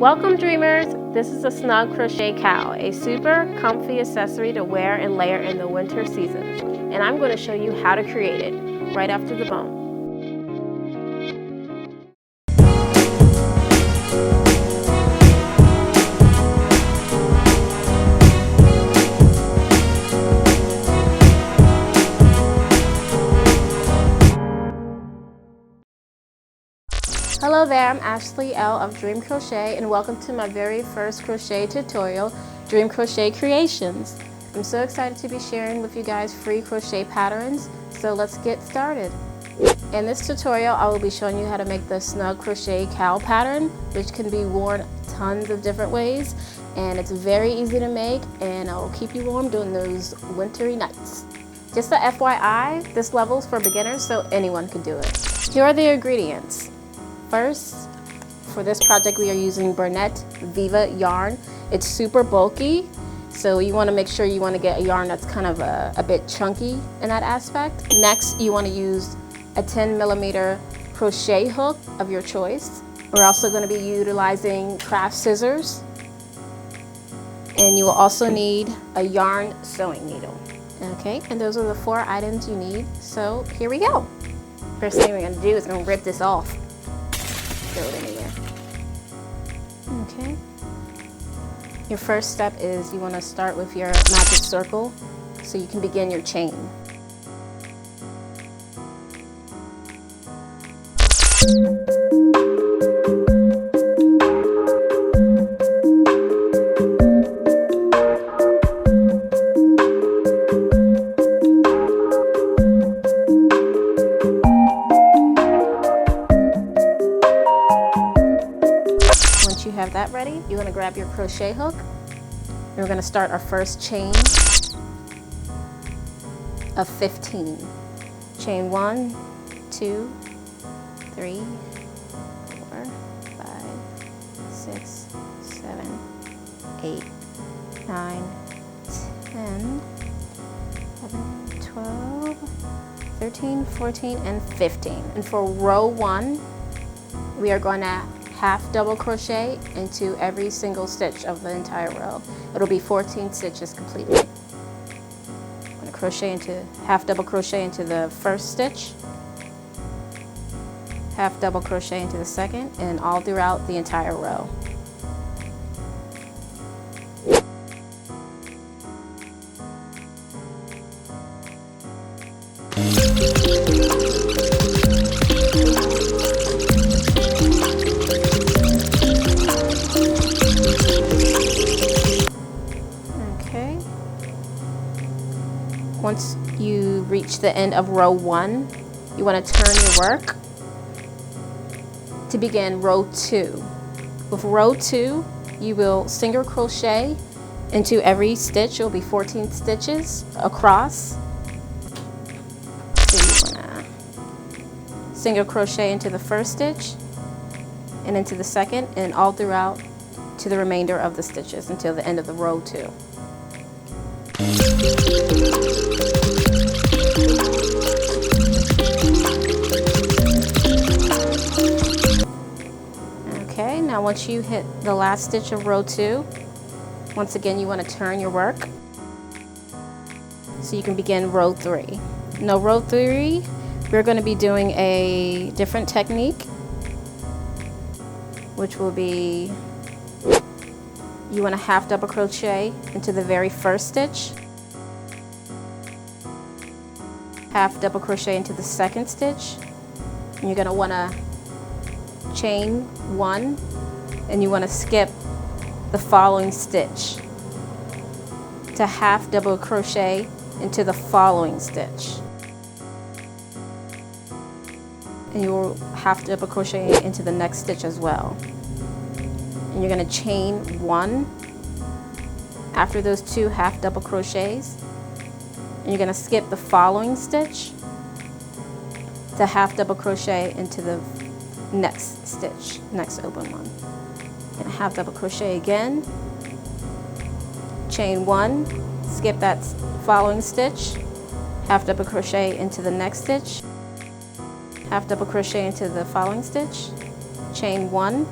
Welcome dreamers! This is a Snug Crochet Cowl, a super comfy accessory to wear and layer in the winter season. And I'm going to show you how to create it right after the bone. Hello there, I'm Ashley L of Dream Crochet and welcome to my very first crochet tutorial, Dream Crochet Creations. I'm so excited to be sharing with you guys free crochet patterns, so let's get started. In this tutorial, I will be showing you how to make the Snug Crochet Cowl pattern, which can be worn tons of different ways, and it's very easy to make and it will keep you warm during those wintry nights. Just a FYI, this level is for beginners, so anyone can do it. Here are the ingredients. First, for this project we are using Bernette Viva yarn. It's super bulky, so you want to make sure you want to get a yarn that's kind of a bit chunky in that aspect. Next, you want to use a 10mm crochet hook of your choice. We're also going to be utilizing craft scissors, and you will also need a yarn sewing needle. Okay, and those are the 4 items you need, so here we go. First thing we're going to do is going to rip this off. Throw it in here. Okay. Your first step is you want to start with your magic circle so you can begin your chain. You have that ready, you're going to grab your crochet hook. We're going to start our first chain of 15. Chain 1, 2, 3, 4, 5, 6, 7, 8, 9, 10, 11, 12, 13, 14, and 15. And for row 1, we are going to half double crochet into every single stitch of the entire row. It'll be 14 stitches completely. I'm going to crochet into half double crochet into the first stitch, half double crochet into the second, and all throughout the entire row. Once you reach the end of row 1, you want to turn your work to begin row 2. With row 2, you will single crochet into every stitch. It will be 14 stitches across. So you want to single crochet into the first stitch and into the second, and all throughout to the remainder of the stitches until the end of the row 2. Okay, now once you hit the last stitch of row 2, once again you want to turn your work so you can begin row 3. Now row 3, we're going to be doing a different technique, which will be, you want to half double crochet into the very first stitch, half double crochet into the second stitch, and you're going to want to chain 1, and you want to skip the following stitch to half double crochet into the following stitch, and you will half double crochet into the next stitch as well. And you're going to chain 1 after those 2 half double crochets, and you're going to skip the following stitch to half double crochet into the next stitch, next open one. You're going to half double crochet again, chain 1, skip that following stitch, half double crochet into the next stitch, half double crochet into the following stitch, chain 1,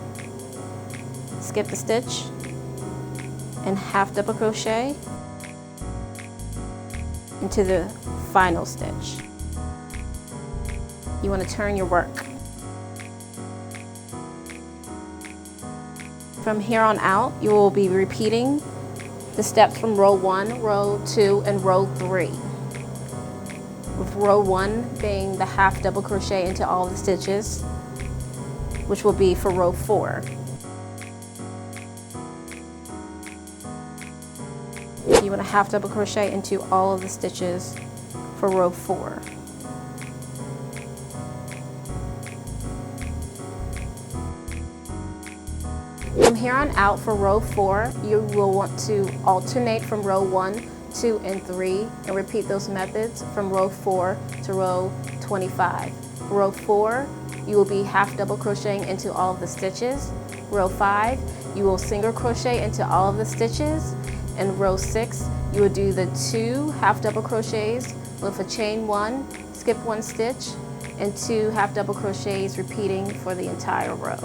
skip the stitch and half double crochet into the final stitch. You want to turn your work. From here on out, you will be repeating the steps from row 1, row 2, and row 3. With row 1 being the half double crochet into all the stitches, which will be for row 4. You want to half double crochet into all of the stitches for row 4. From here on out for row 4, you will want to alternate from row 1, 2, and 3 and repeat those methods from row 4 to row 25. For row 4, you will be half double crocheting into all of the stitches. Row 5, you will single crochet into all of the stitches. And row 6, you will do the 2 half double crochets with a chain 1, skip 1 stitch, and 2 half double crochets repeating for the entire row.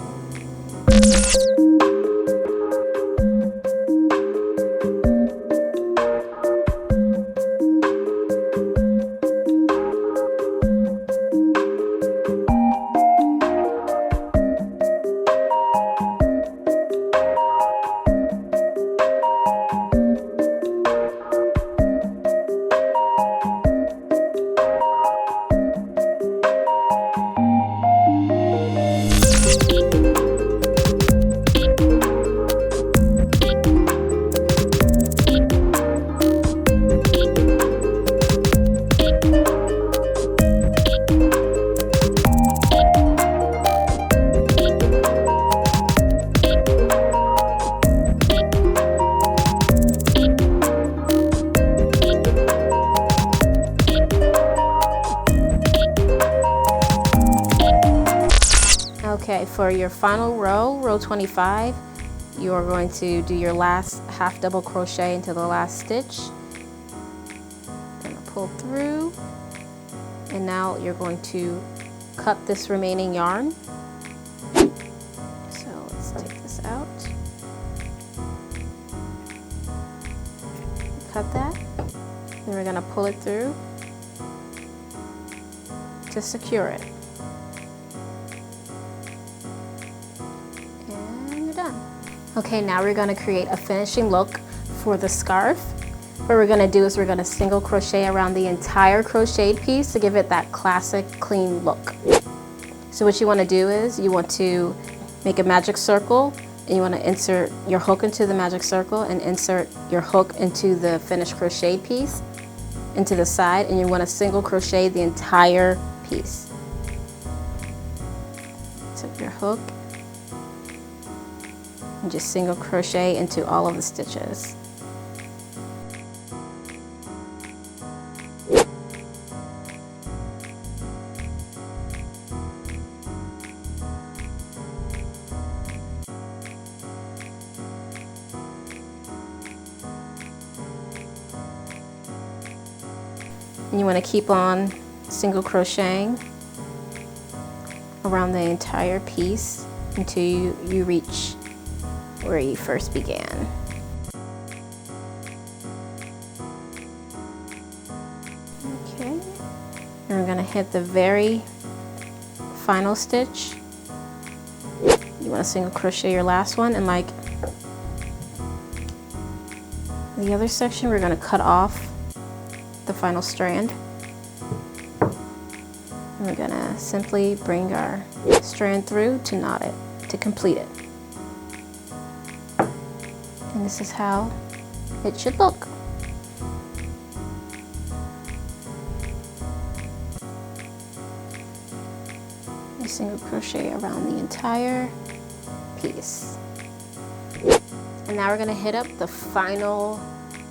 Okay, for your final row, row 25, you are going to do your last half double crochet into the last stitch. Gonna pull through, and now you're going to cut this remaining yarn. So let's take this out. Cut that, then we're gonna pull it through to secure it. Okay, now we're going to create a finishing look for the scarf. What we're going to do is we're going to single crochet around the entire crocheted piece to give it that classic clean look. So what you want to do is you want to make a magic circle, and you want to insert your hook into the magic circle and insert your hook into the finished crochet piece into the side, and you want to single crochet the entire piece. So your hook, and just single crochet into all of the stitches. And you want to keep on single crocheting around the entire piece until you reach where you first began. Okay, and we're going to hit the very final stitch. You want to single crochet your last one, and like the other section, we're going to cut off the final strand. And we're going to simply bring our strand through to knot it, to complete it. And this is how it should look. You single crochet around the entire piece. And now we're going to hit up the final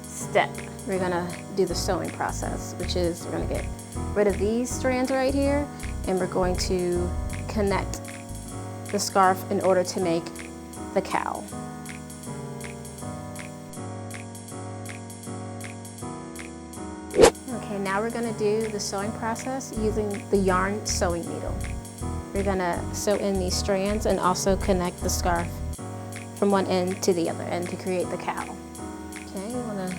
step. We're going to do the sewing process, which is we're going to get rid of these strands right here, and we're going to connect the scarf in order to make the cowl. Okay, now we're going to do the sewing process using the yarn sewing needle. We're going to sew in these strands and also connect the scarf from one end to the other end to create the cowl. Okay, you want to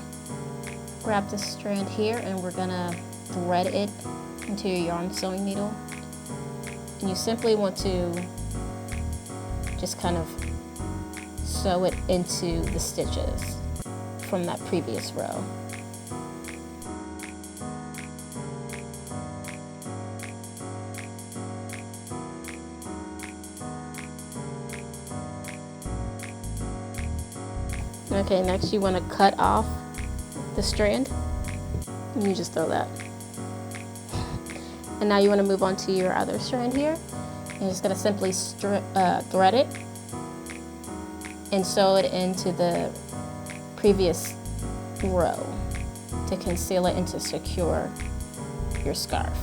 grab this strand here and we're going to thread it into your yarn sewing needle. And you simply want to just kind of sew it into the stitches from that previous row. Okay, next you want to cut off the strand, and you just throw that. And now you want to move on to your other strand here. You're just going to simply thread it and sew it into the previous row to conceal it and to secure your scarf.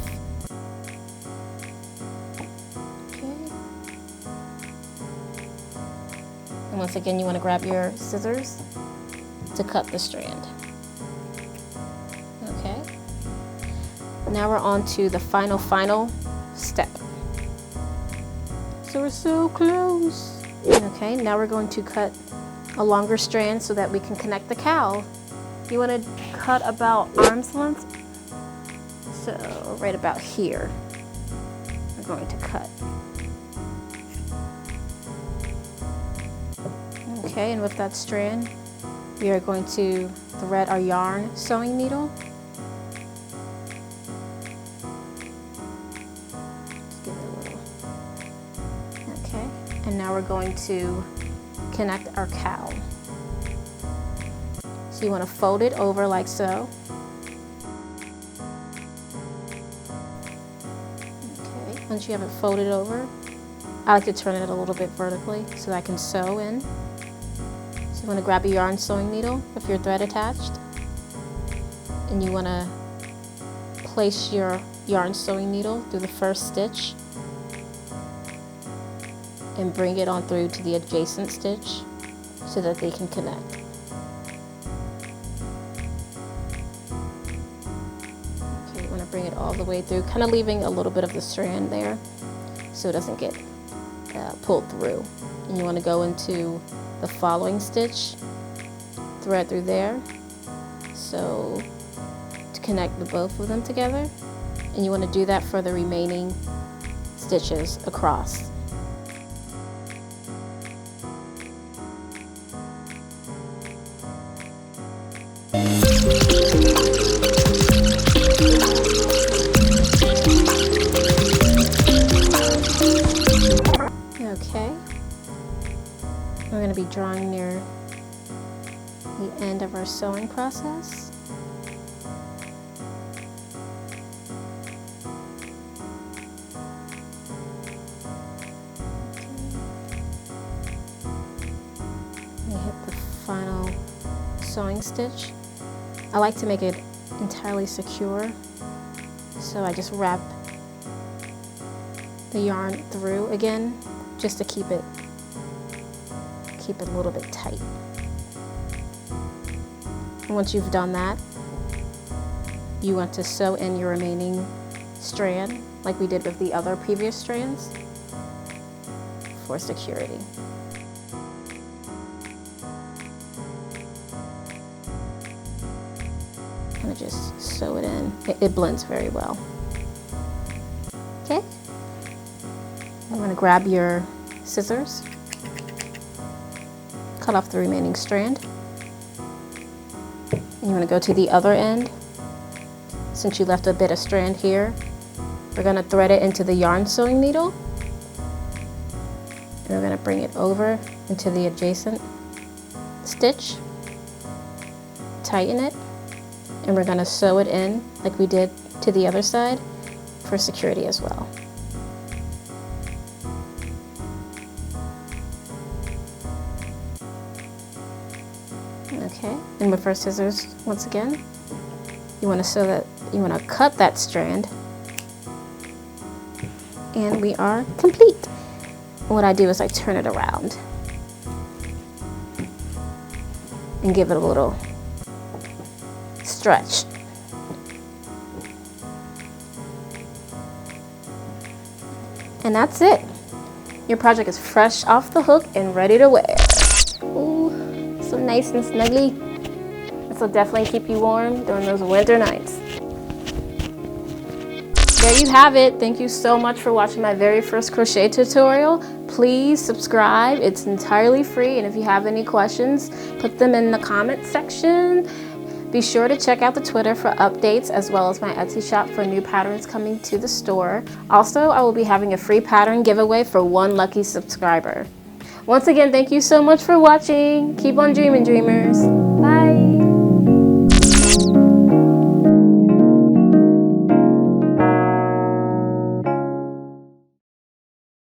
And once again, you want to grab your scissors to cut the strand. Okay. Now we're on to the final step. So we're so close. Okay, now we're going to cut a longer strand so that we can connect the cowl. You want to cut about arm's length. So right about here, we're going to cut. Okay, and with that strand, we are going to thread our yarn sewing needle. Just give it a little. Okay, and now we're going to connect our cowl. So you want to fold it over like so. Okay, once you have it folded over, I like to turn it a little bit vertically so that I can sew in. You want to grab a yarn sewing needle with your thread attached, and you want to place your yarn sewing needle through the first stitch and bring it on through to the adjacent stitch so that they can connect. Okay, you want to bring it all the way through, kind of leaving a little bit of the strand there so it doesn't get pulled through. And you want to go into the following stitch, thread through there, so to connect the both of them together, and you want to do that for the remaining stitches across. Okay. We're going to be drawing near the end of our sewing process. We hit the final sewing stitch. I like to make it entirely secure, so I just wrap the yarn through again just to keep it a little bit tight. And once you've done that, you want to sew in your remaining strand like we did with the other previous strands for security. Kind of just sew it in. It blends very well. Okay. I'm going to grab your scissors, cut off the remaining strand, and you want to go to the other end. Since you left a bit of strand here, we're going to thread it into the yarn sewing needle, and we're going to bring it over into the adjacent stitch, tighten it, and we're going to sew it in like we did to the other side for security as well. Okay, and with our scissors, once again, you want to cut that strand, and we are complete. What I do is I turn it around and give it a little stretch. And that's it. Your project is fresh off the hook and ready to wear. Ooh, so nice and snuggly. This will definitely keep you warm during those winter nights. There you have it. Thank you so much for watching my very first crochet tutorial. Please subscribe. It's entirely free, and if you have any questions, put them in the comment section. Be sure to check out the Twitter for updates, as well as my Etsy shop for new patterns coming to the store. Also, I will be having a free pattern giveaway for one lucky subscriber. Once again, thank you so much for watching. Keep on dreaming, dreamers.